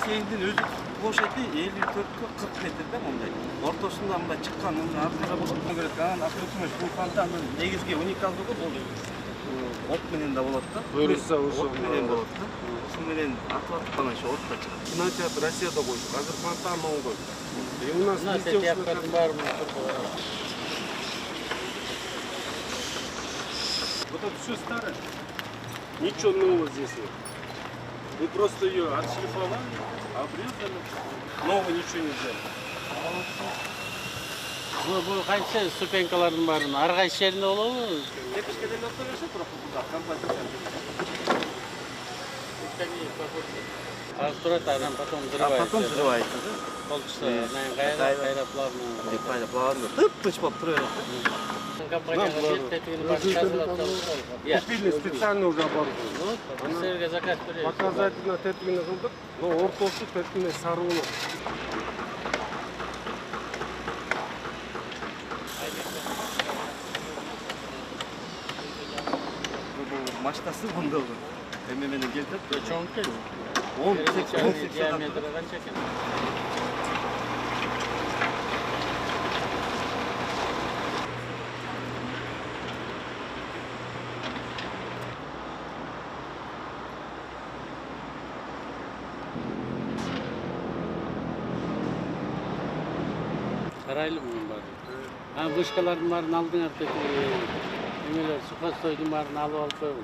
бассейндин өзү площади 54-40 метр да мындай. Ортосунда мындай чыккан аркада болот. Анан акыркы бул фонтандын негизги уникалдыгы бул от менен да болот да. Буюрса ошо менен болот да. Ошо менен атып аткан ошо отто чыгат. Кинотеатр Россияда коюштук. Азыр фонтан оңдойт. У нас везде театрдын баары вот это все старое. Ничего нового здесь нет. Вы просто ее отшлифовали, обрезали. Нового ничего не взяли. бул канча ступенькалардын баарын ар кайсы жеринде болобу? Тепишке деле отто беришет, бирок бул композиция. Аз турат, анан потом А взрывается. потом взрывается, да? Полчаса, кайра плавно. Кайра плавно. Тып-тыч болуп тура берет. Компанияга берип, тетигин баарын жазып атсаңыз. Купили специально уже оборудование. Вот, силерге заказ беребиз. Показательно тетигини кылдык, но ортосу тетигине сары болот. Мачтасы мындай болот. Эме менен келтип, Чоң экен. 18 диаметри канча экен? Карайлы мунун баары. Вышкалардын баарын алдыңар эмелер, сухостойдун баарын алып алып коебуз.